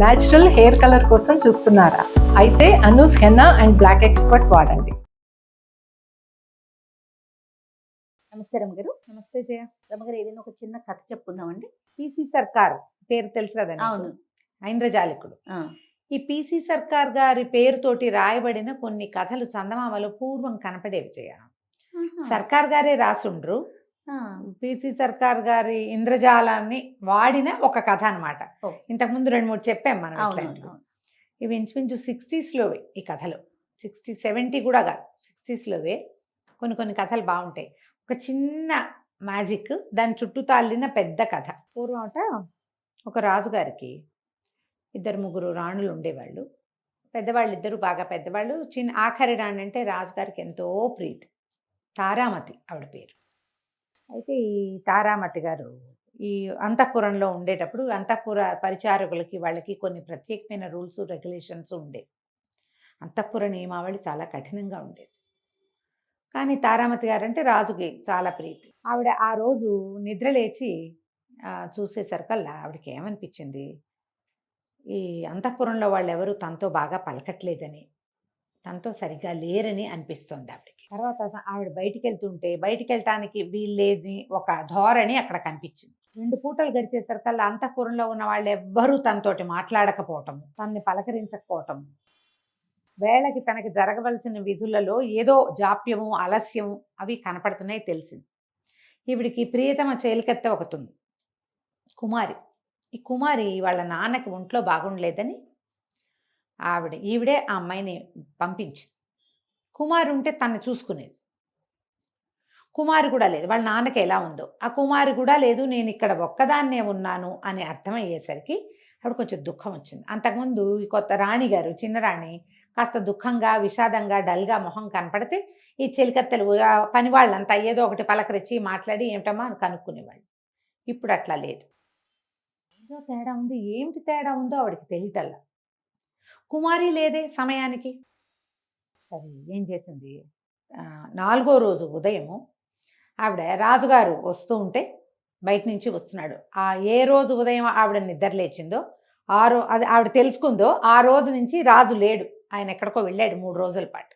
Natural hair colour కోసం చూస్తున్నారా? అయితే Anoos henna and black expert వాడండి. నమస్తే రమగారు. నమస్తే జయ. రమగారు, ఏదైనా ఒక చిన్న కథ చెప్పుకుందామండి. పీసీ సర్కార్ పేరు తెలుసు కదండి? అవును. ఐంద్రజాలికుడు. ఈ పీసీ సర్కార్ గారి పేరుతోటి రాయబడిన కొన్ని కథలు చందమామలో పూర్వం కనపడేవి జయ. సర్కార్ గారే రాసుండ్రు. పీసీ సర్కార్ గారి ఇంద్రజాలాన్ని వాడిన ఒక కథ అనమాట. ఇంతకుముందు 2-3 చెప్పాం మనం. ఇవి ఇంచుమించు 60s ఈ కథలు. 60-70 కూడా కాదు, 60s కొన్ని కథలు బాగుంటాయి. ఒక చిన్న మ్యాజిక్, దాని చుట్టూ తాళ్ళిన పెద్ద కథ. పూర్వమట ఒక రాజుగారికి 2-3 రాణులు ఉండేవాళ్ళు. పెద్దవాళ్ళు ఇద్దరు బాగా పెద్దవాళ్ళు. ఆఖరి రాణి అంటే రాజుగారికి ఎంతో ప్రీతి. తారామతి ఆవిడ పేరు. అయితే ఈ తారామతి గారు ఈ అంతఃపురంలో ఉండేటప్పుడు అంతఃపుర పరిచారకులకి వాళ్ళకి కొన్ని ప్రత్యేకమైన రూల్స్ రెగ్యులేషన్స్ ఉండేవి. అంతఃపుర నియమావళి చాలా కఠినంగా ఉండేది. కానీ తారామతి గారు అంటే రాజుకి చాలా ప్రీతి. ఆవిడ ఆ రోజు నిద్రలేచి చూసేసరికల్లా ఆవిడకి ఏమనిపించింది, ఈ అంతఃపురంలో వాళ్ళు ఎవరు తనతో బాగా పలకట్లేదని, తనతో సరిగ్గా లేరని అనిపిస్తుంది ఆవిడకి. తర్వాత ఆవిడ బయటికి వెళ్తుంటే బయటికి వెళ్ళటానికి వీళ్ళేది ఒక ధోరణి అక్కడ కనిపించింది. 2 పూటలు గడిచేసరికల్లా అంతఃపురంలో ఉన్న వాళ్ళు ఎవ్వరూ తనతోటి మాట్లాడకపోవటము, తనని పలకరించకపోవటము, వేళకి తనకి జరగవలసిన విధులలో ఏదో జాప్యము ఆలస్యము అవి కనపడుతున్నాయి తెలిసింది. ఈవిడికి ప్రియతమ చేలికత్తె ఒకతుంది, కుమారి. ఈ కుమారి వాళ్ళ నాన్నకి ఒంట్లో బాగుండలేదని ఈవిడే ఆ అమ్మాయిని పంపించింది. కుమారి ఉంటే తను చూసుకునేది. కుమారి కూడా లేదు. వాళ్ళ నాన్నకి ఎలా ఉందో ఆ కుమారి కూడా లేదు. నేను ఇక్కడ ఒక్కదాన్నే ఉన్నాను అని అర్థమయ్యేసరికి ఆవిడ కొంచెం దుఃఖం వచ్చింది. అంతకుముందు ఈ కొత్త రాణి గారు, చిన్న రాణి, కాస్త దుఃఖంగా విషాదంగా డల్గా మొహం కనపడితే ఈ చెలికత్తెలు పని వాళ్ళంతా ఏదో ఒకటి పలకరించి మాట్లాడి ఏమిటమ్మా అని కనుక్కునేవాళ్ళు. ఇప్పుడు అట్లా లేదు. ఏదో తేడా ఉంది. ఏమిటి తేడా ఉందో ఆవిడకి తెలియటల్లా. కుమారి లేదే సమయానికి. సరే ఏం చేసింది, 4వ రోజు ఉదయము ఆవిడ రాజుగారు వస్తూ ఉంటే బయట నుంచి వస్తున్నాడు. ఏ రోజు ఉదయం ఆవిడ నిద్ర లేచిందో అది ఆవిడ తెలుసుకుందో ఆ రోజు నుంచి రాజు లేడు. ఆయన ఎక్కడికో వెళ్ళాడు 3 రోజుల పాటు.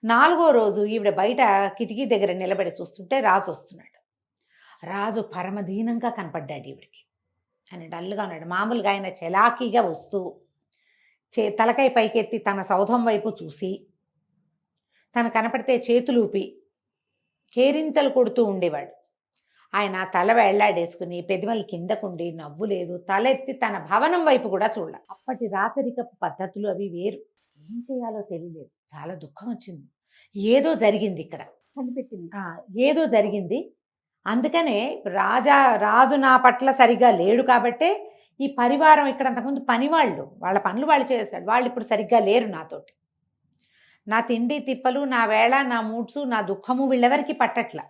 4వ రోజు ఈవిడ బయట కిటికీ దగ్గర నిలబడి చూస్తుంటే రాజు వస్తున్నాడు. రాజు పరమదీనంగా కనపడ్డాడు ఈవిడికి. ఆయన డల్గా ఉన్నాడు. మామూలుగా ఆయన చలాకీగా వస్తూ తలకాయ పైకెత్తి తన సౌధం వైపు చూసి తను కనపడితే చేతులూపి కేరింతలు కొడుతూ ఉండేవాడు. ఆయన తల వేళ్లాడేసుకుని పెదవులు కిందకుండి నవ్వు లేదు. తలెత్తి తన భవనం వైపు కూడా చూడాలి. అప్పటి రాచరికపు పద్ధతులు అవి వేరు. ఏం చేయాలో తెలియలేదు. చాలా దుఃఖం వచ్చింది. ఏదో జరిగింది ఇక్కడ కనిపెట్టింది. ఏదో జరిగింది. అందుకనే రాజు నా పట్ల సరిగా లేడు కాబట్టే ఈ పరివారం ఇక్కడ అంతకుముందు పనివాళ్ళు వాళ్ళ పనులు వాళ్ళు చేశాడు. వాళ్ళు ఇప్పుడు సరిగ్గా లేరు నాతోటి. నా తిండి తిప్పలు, నా వేళ, నా మూడ్సు, నా దుఃఖము వీళ్ళెవరికి పట్టట్ల.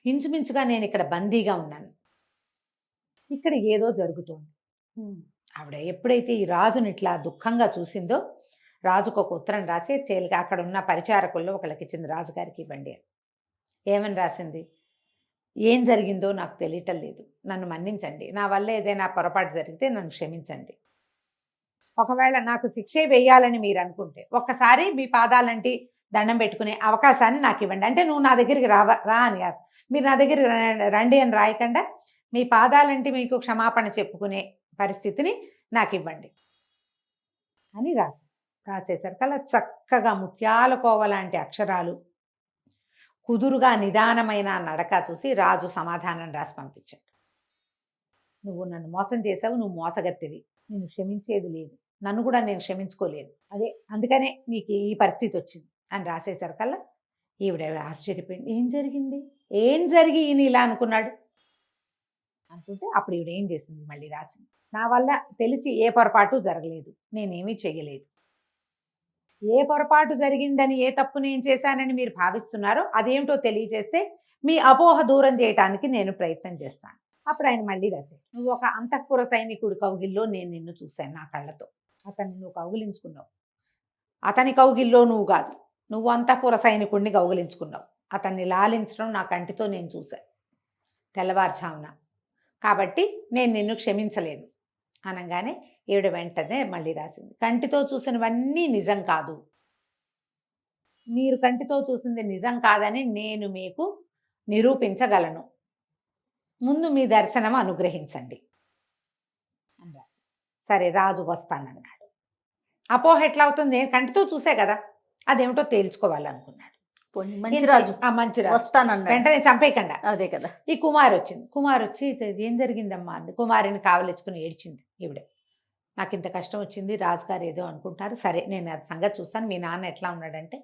ఇంచుమించుగా నేను ఇక్కడ బందీగా ఉన్నాను. ఇక్కడ ఏదో జరుగుతోంది. ఆవిడ ఎప్పుడైతే ఈ రాజుని ఇట్లా దుఃఖంగా చూసిందో రాజుకు ఒక ఉత్తరం రాసి అక్కడ ఉన్న పరిచారకుల్లో ఒకళ్ళకి ఇచ్చింది. రాజుగారికి ఇవ్వండి అని. ఏమని రాసింది, ఏం జరిగిందో నాకు తెలియటం లేదు, నన్ను మన్నించండి, నా వల్ల ఏదైనా పొరపాటు జరిగితే నన్ను క్షమించండి, ఒకవేళ నాకు శిక్షే వేయాలని మీరు అనుకుంటే ఒక్కసారి మీ పాదాలంటి దండం పెట్టుకునే అవకాశాన్ని నాకు ఇవ్వండి. అంటే నువ్వు నా దగ్గరికి రా అని కాదు, మీరు నా దగ్గరికి రండి అని రాయకుండా మీ పాదాలంటి మీకు క్షమాపణ చెప్పుకునే పరిస్థితిని నాకు ఇవ్వండి అని రాసేసరికల్లా చక్కగా ముత్యాల కోవలాంటి అక్షరాలు, కుదురుగా నిదానమైన నడక చూసి రాజు సమాధానం రాసి పంపించాడు. నువ్వు నన్ను మోసం చేసావు, నువ్వు మోసగత్తెవి, నేను క్షమించేది లేదు, నన్ను కూడా నేను క్షమించుకోలేదు, అందుకనే నీకు ఈ పరిస్థితి వచ్చింది అని రాసేసరికల్లా ఈవిడ ఆశ్చర్యపోయింది. ఏం జరిగి ఈయన ఇలా అనుకున్నాడు అనుకుంటే అప్పుడు ఈవిడ ఏం చేసింది, మళ్ళీ రాసింది. నా వల్ల తెలిసి ఏ పొరపాటు జరగలేదు, నేనేమీ చేయలేదు. ఏ పొరపాటు జరిగిందని, ఏ తప్పు నేను చేశానని మీరు భావిస్తున్నారో అదేమిటో తెలియజేస్తే మీ అపోహ దూరం చేయటానికి నేను ప్రయత్నం చేస్తాను. అప్పుడు ఆయన మళ్ళీ రాశాడు, నువ్వు ఒక అంతఃపుర సైనికుడి కౌగిల్లో నేను నిన్ను చూశాను నా కళ్ళతో. అతన్ని నువ్వు కౌగిలించుకున్నావు. అతని కౌగిల్లో నువ్వు కాదు, నువ్వు అంతఃపుర సైనికుడిని కౌగిలించుకున్నావు. అతన్ని లాలించడం నా కంటితో నేను చూశాను తెల్లవారుజామున. కాబట్టి నేను నిన్ను క్షమించలేను అనగానే ఈవిడ వెంటనే మళ్ళీ రాసింది, కంటితో చూసినవన్నీ నిజం కాదు, మీరు కంటితో చూసింది నిజం కాదని నేను మీకు నిరూపించగలను, ముందు మీ దర్శనం అనుగ్రహించండి అన్నారు. సరే రాజు వస్తానన్నాడు. అపోహ ఎట్లా అవుతుంది, నేను కంటితో చూసే కదా, అదేమిటో తేల్చుకోవాలనుకున్నాడు. మంచి రాజు మంచి రాజు వస్తానన్నాడు, వెంటనే చంపేయకుండా. అదే కదా. ఈ కుమారి వచ్చింది. కుమారి వచ్చి ఏం జరిగిందమ్మా అంది. కుమారిని కావలించుకుని ఏడ్చింది ఈవిడే. నాకు ఇంత కష్టం వచ్చింది, రాజుగారు ఏదో అనుకుంటారు, సరే నేను అది సంగతి చూస్తాను. మీ నాన్న ఎట్లా ఉన్నాడంటే,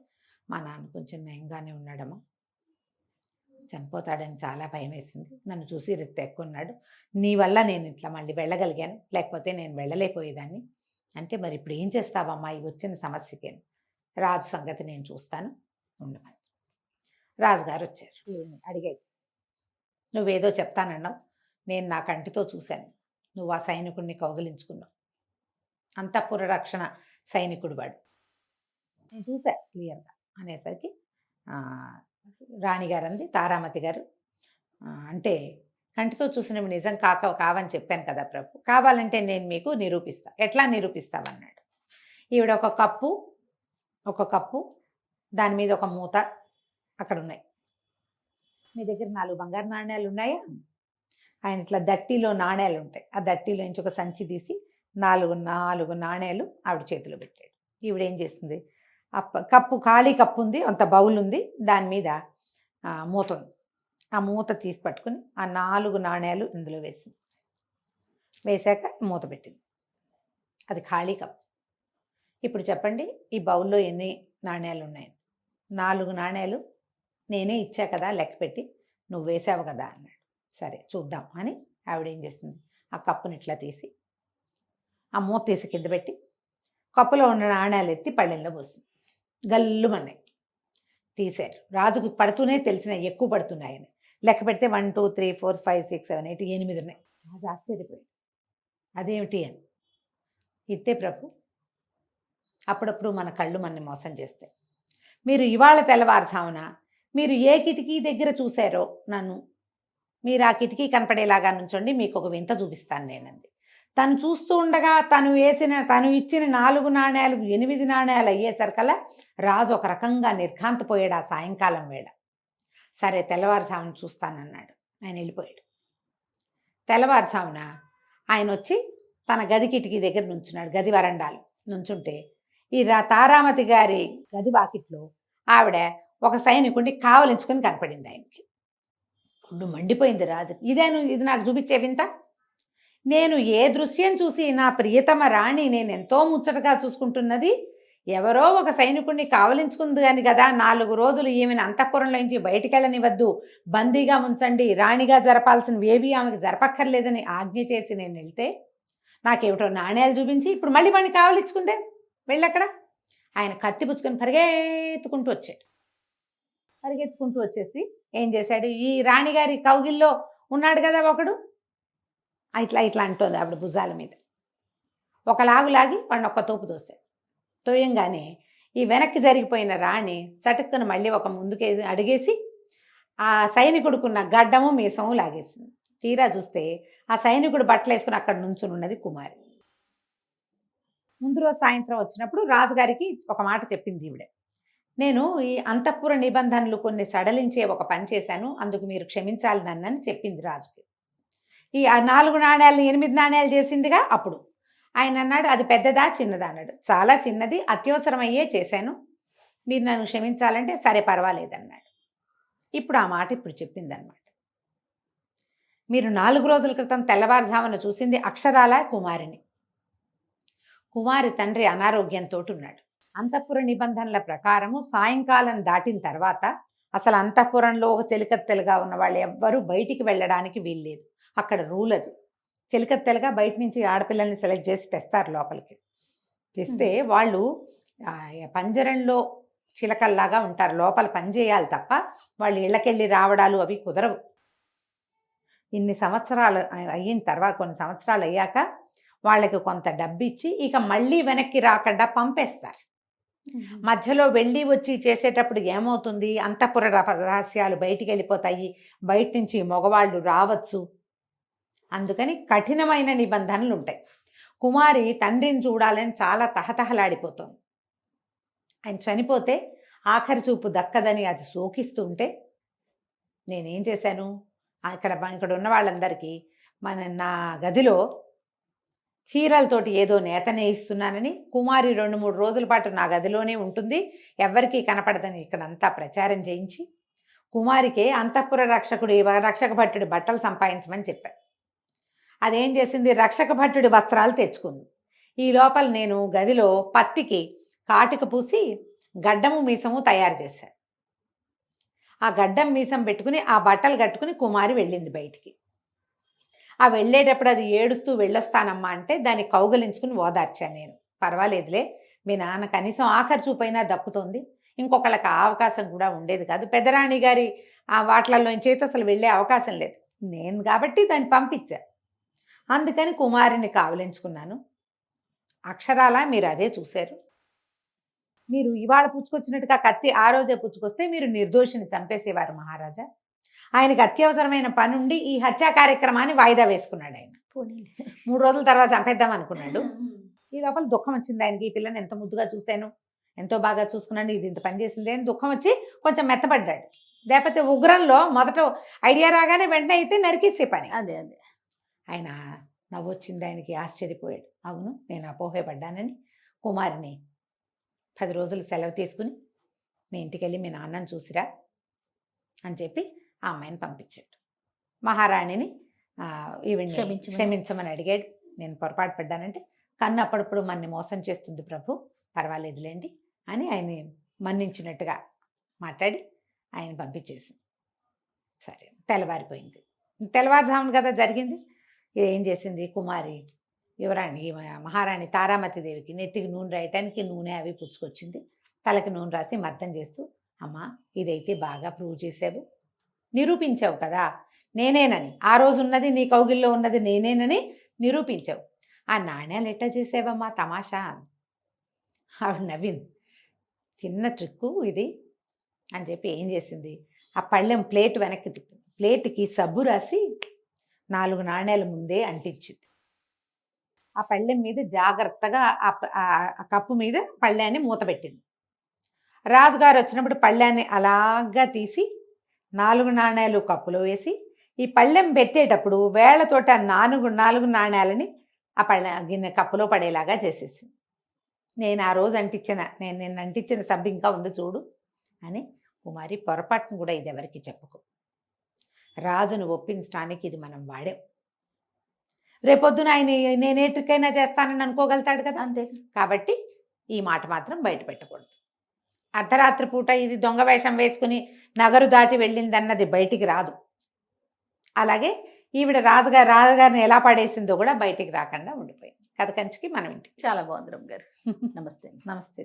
మా నాన్న కొంచెం నయంగానే ఉన్నాడమ్మా, చనిపోతాడని చాలా భయం వేసింది, నన్ను చూసి రిత్త ఎక్కువ ఉన్నాడు, నీ వల్ల నేను ఇట్లా మళ్ళీ వెళ్ళగలిగాను, లేకపోతే నేను వెళ్ళలేకపోయేదాన్ని అంటే, మరి ఇప్పుడు ఏం చేస్తావమ్మా ఈ వచ్చిన సమస్యకి, రాజు సంగతి నేను చూస్తాను ఉండమని. రాజుగారు వచ్చారు. అడిగాడు, నువ్వేదో చెప్తానన్నావు, నేను నా కంటితో చూశాను, నువ్వు ఆ సైనికుడిని కౌగిలించుకున్నావు, అంతఃపుర రక్షణ సైనికుడు వాడు, నేను చూసా క్లియర్గా అనేసరికి రాణిగారు అంది, తారామతి గారు, అంటే కంటితో చూసినవి నిజం కావని చెప్పాను కదా ప్రభు, కావాలంటే నేను మీకు నిరూపిస్తా, ఎట్లా నిరూపిస్తావన్నాడు. ఈవిడ ఒక కప్పు దాని మీద ఒక మూత అక్కడ ఉన్నాయి, మీ దగ్గర 4 బంగారు నాణ్యాలు ఉన్నాయా, ఆయన ఇట్లా దట్టిలో నాణ్యాలు ఉంటాయి, ఆ దట్టిలో నుంచి ఒక సంచి తీసి 4 నాణ్యాలు ఆవిడ చేతిలో పెట్టాడు. ఈవిడ ఏం చేస్తుంది, కప్పు ఖాళీ కప్పు ఉంది, అంత బౌల్ ఉంది, దాని మీద మూత ఉంది, ఆ మూత తీసి పట్టుకుని ఆ 4 నాణ్యాలు ఇందులో వేసాక మూత పెట్టింది. అది ఖాళీ కప్పు. ఇప్పుడు చెప్పండి ఈ బౌల్లో ఎన్ని నాణ్యాలు ఉన్నాయి. 4 నాణ్యాలు నేనే ఇచ్చా కదా, లెక్క పెట్టి నువ్వు వేసావు కదా అన్నాడు. సరే చూద్దాం అని ఆవిడ ఏం చేస్తుంది, ఆ కప్పుని ఇట్లా తీసి ఆ మూత తీసి కింద పెట్టి కప్పులో ఉన్న నాణ్యాలు ఎత్తి పళ్ళెంలో పోసింది. గల్లుమన్నాయి. తీశారు. రాజుకు పడుతూనే తెలిసినాయి, ఎక్కువ పడుతున్నాయని. లెక్క పెడితే 1 2 3 4 5 6 7 8 8 ఉన్నాయి. రాజు ఆశ్చర్యపోయాడు, అదేమిటి అని. ఇత్తే ప్రభు, అప్పుడప్పుడు మన కళ్ళు మనని మోసం చేస్తాయి. మీరు ఇవాళ తెల్లవారుజామున మీరు ఏ కిటికీ దగ్గర చూశారో నన్ను, మీరు ఆ కిటికీ కనపడేలాగా నుంచోండి, మీకు ఒక వింత చూపిస్తాను నేనంది. తను చూస్తూ ఉండగా తను ఇచ్చిన 4 నాణ్యాలు 8 నాణ్యాలు అయ్యేసరికల్లా రాజు ఒక రకంగా నిర్ఘాంతపోయాడు ఆ సాయంకాలం వేళ. సరే తెల్లవారుజామున చూస్తానన్నాడు. ఆయన వెళ్ళిపోయాడు. తెల్లవారుజామున ఆయన వచ్చి తన గది కిటికీ దగ్గర నుంచున్నాడు. గది వరండాలు నుంచుంటే ఈ తారామతి గారి గది వాకిట్లో ఆవిడ ఒక సైనికుడిని కావలించుకొని కనపడింది ఆయనకి. ఒళ్ళు మండిపోయింది రాజు. ఇది నాకు చూపించే వింత, నేను ఏ దృశ్యం చూసి నా ప్రియతమ రాణి నేను ఎంతో ముచ్చటగా చూసుకుంటున్నది, ఎవరో ఒక సైనికుడిని కావలించుకుంది అని కదా, 4 రోజులు ఈమెను అంతఃపురంలో నుంచి బయటికి వెళ్ళనివద్దు, బందీగా ఉంచండి, రాణిగా జరపాల్సినవి ఏవి ఆమెకు జరపక్కర్లేదని ఆజ్ఞ చేసి నేను వెళ్తే నాకేమిటో నాణ్యాలు చూపించి ఇప్పుడు మళ్ళీ వాడిని కావలించుకుందే, వెళ్ళక్కడ. ఆయన కత్తి పుచ్చుకొని పరిగెత్తుకుంటూ వచ్చేసి ఏం చేశాడు, ఈ రాణిగారి కౌగిల్లో ఉన్నాడు కదా ఒకడు, ఇట్లా అంటోంది ఆవిడ భుజాల మీద. ఒక లాగి వాడిని ఒక్క తోపు తోయంగానే ఈ వెనక్కి జరిగిపోయిన రాణి చటుక్కున మళ్ళీ ఒక ముందుకే అడిగేసి ఆ సైనికుడుకున్న గడ్డము మీసము లాగేసింది. తీరా చూస్తే ఆ సైనికుడు బట్టలు వేసుకుని అక్కడ నుంచుని ఉన్నది కుమారి. ముందు రోజు సాయంత్రం వచ్చినప్పుడు రాజుగారికి ఒక మాట చెప్పింది ఈవిడ, నేను ఈ అంతఃపుర నిబంధనలు కొన్ని సడలించే ఒక పని చేశాను, అందుకు మీరు క్షమించాలి నన్నని చెప్పింది రాజుకి. ఈ 4 నాణ్యాలు 8 నాణ్యాలు చేసిందిగా. అప్పుడు ఆయన అన్నాడు, అది పెద్దదా చిన్నదా అన్నాడు. చాలా చిన్నది, అత్యవసరమయ్యే చేశాను, మీరు నన్ను క్షమించాలంటే సరే పర్వాలేదన్నాడు. ఇప్పుడు ఆ మాట ఇప్పుడు చెప్పింది అనమాట. మీరు 4 రోజుల క్రితం తెల్లవారుజామున చూసింది అక్షరాల కుమారిని. కుమారి తండ్రి అనారోగ్యంతో ఉన్నాడు. అంతఃపుర నిబంధనల ప్రకారము సాయంకాలం దాటిన తర్వాత అసలు అంతఃపురంలో ఒక చెలికత్తెలుగా ఉన్న వాళ్ళు ఎవ్వరూ బయటికి వెళ్ళడానికి వీల్లేదు. అక్కడ రూల్ అది. చెలికత్తెలుగా బయట నుంచి ఆడపిల్లల్ని సెలెక్ట్ చేసి తెస్తారు లోపలికి. తెస్తే వాళ్ళు పంజరంలో చిలకల్లాగా ఉంటారు, లోపల పని చేయాలి తప్ప వాళ్ళు ఇళ్ళకెళ్ళి రావడాలు అవి కుదరవు. ఇన్ని సంవత్సరాలు అయిన తర్వాత, కొన్ని సంవత్సరాలు అయ్యాక వాళ్ళకి కొంత డబ్బు ఇచ్చి ఇక మళ్ళీ వెనక్కి రాకుండా పంపేస్తారు. మధ్యలో వెళ్ళి వచ్చి చేసేటప్పుడు ఏమవుతుంది, అంతఃపుర రహస్యాలు బయటికి వెళ్ళిపోతాయి, బయట నుంచి మగవాళ్ళు రావచ్చు. అందుకని కఠినమైన నిబంధనలు ఉంటాయి. కుమారి తండ్రిని చూడాలని చాలా తహతహలాడిపోతోంది. ఆయన చనిపోతే ఆఖరి చూపు దక్కదని అది శోకిస్తుంటే నేనేం చేశాను, ఇక్కడ ఉన్న వాళ్ళందరికీ నా గదిలో చీరలతోటి ఏదో నేత నేయిస్తున్నానని, కుమారి 2-3 రోజుల పాటు నా గదిలోనే ఉంటుంది, ఎవ్వరికీ కనపడదని ఇక్కడంతా ప్రచారం చేయించి కుమారికి అంతఃపుర రక్షక భట్టుడి బట్టలు సంపాదించమని చెప్పాను. అదేం చేసింది, రక్షక భట్టుడి వస్త్రాలు తెచ్చుకుంది. ఈ లోపల నేను గదిలో పత్తికి కాటిక పూసి గడ్డము మీసము తయారు చేశాను. ఆ గడ్డం మీసం పెట్టుకుని ఆ బట్టలు కట్టుకుని కుమారి వెళ్ళింది బయటికి. ఆ వెళ్ళేటప్పుడు అది ఏడుస్తూ వెళ్ళొస్తానమ్మా అంటే దాన్ని కౌగలించుకుని ఓదార్చాను నేను. పర్వాలేదులే, మీ నాన్న కనీసం ఆఖరి చూపైనా దక్కుతోంది, ఇంకొకళ్ళకి ఆ అవకాశం కూడా ఉండేది కాదు, పెద్దరాణి గారి ఆ వాట్లలోంచి అసలు వెళ్ళే అవకాశం లేదు, నేను కాబట్టి దాన్ని పంపించా. అందుకని కుమారుని కావలించుకున్నాను. అక్షరాల మీరు అదే చూశారు. మీరు ఇవాళ పుచ్చుకొచ్చినట్టుగా కత్తి ఆ రోజే పుచ్చుకొస్తే మీరు నిర్దోషిని చంపేసేవారు మహారాజా. ఆయనకు అత్యవసరమైన పని ఉండి ఈ హత్యా కార్యక్రమాన్ని వాయిదా వేసుకున్నాడు. ఆయన 3 రోజుల తర్వాత చంపేద్దాం అనుకున్నాడు. ఈ లోపల దుఃఖం వచ్చింది ఆయనకి, ఈ పిల్లని ఎంత ముద్దుగా చూశాను, ఎంతో బాగా చూసుకున్నాను, ఇది ఇంత పని చేసింది అని దుఃఖం వచ్చి కొంచెం మెత్తపడ్డాడు. లేకపోతే ఉగ్రంలో మొదట ఐడియా రాగానే వెంటనే అయితే నరికేసే పని. అదే ఆయన నవ్వొచ్చింది ఆయనకి, ఆశ్చర్యపోయాడు. అవును, నేను అపోహపడ్డానని కుమారిని 10 రోజులు సెలవు తీసుకుని మీ ఇంటికి వెళ్ళి మీ నాన్నని చూసిరా అని చెప్పి ఆ అమ్మాయిని పంపించాడు. మహారాణిని ఈవిడ్ని క్షమించమని అడిగాడు. నేను పొరపాటు పడ్డానంటే, కన్ను అప్పుడప్పుడు మన్ని మోసం చేస్తుంది ప్రభు, పర్వాలేదులేండి అని ఆయన్ని మన్నించినట్టుగా మాట్లాడి ఆయన పంపించేసింది. సరే, తెల్లవారిపోయింది. తెల్లవారుజామున కదా జరిగింది. ఏం చేసింది కుమారి, యువరాణి మహారాణి తారామతిదేవికి నెత్తికి నూనె రాయటానికి నూనె అవి పుచ్చుకొచ్చింది. తలకి నూనె రాసి మర్దం చేస్తూ, అమ్మా ఇదైతే బాగా ప్రూవ్ చేసావు, నిరూపించావు కదా నేనేనని, ఆ రోజు ఉన్నది నీ కౌగిల్లో ఉన్నది నేనేనని నిరూపించావు. ఆ నాణ్యాలు ఎట్టా చేసావమ్మా తమాషా? ఆవిడ నవ్వింది. చిన్న ట్రిక్కు ఇది అని చెప్పి ఏం చేసింది, ఆ పళ్ళెం ప్లేట్ వెనక్కి తిప్పింది. ప్లేట్కి సబ్బు రాసి 4 నాణ్యాలు ముందే అంటించింది. ఆ పళ్ళెం మీద జాగ్రత్తగా ఆ కప్పు మీద పళ్ళాన్ని మూతపెట్టింది. రాజుగారు వచ్చినప్పుడు పళ్ళాన్ని అలాగా తీసి 4 నాణ్యాలు కప్పులో వేసి ఈ పళ్ళెం పెట్టేటప్పుడు వేళ్లతోటి ఆ 4 నాణ్యాలని ఆ గిన్నె కప్పులో పడేలాగా చేసేసింది. నేను ఆ రోజు నేను అంటించిన సబ్బు ఇంకా ఉంది చూడు అని. కుమారి, పొరపాటును కూడా ఇది ఎవరికి చెప్పుకో, రాజును ఒప్పించడానికి ఇది మనం వాడాం. రేపొద్దున ఆయన నేనేటికైనా చేస్తానని అనుకోగలుగుతాడు కదా, అంతే. కాబట్టి ఈ మాట మాత్రం బయట పెట్టకూడదు. అర్ధరాత్రి పూట ఇది దొంగ వేషం వేసుకుని నగరు దాటి వెళ్ళిందన్నది బయటికి రాదు. అలాగే ఈవిడ రాజుగారిని ఎలా పడేసిందో కూడా బయటికి రాకుండా ఉండిపోయింది. కథ కంచికి మనం ఇంటికి. చాలా బాగుంది రమ్య గారు. నమస్తే. నమస్తే.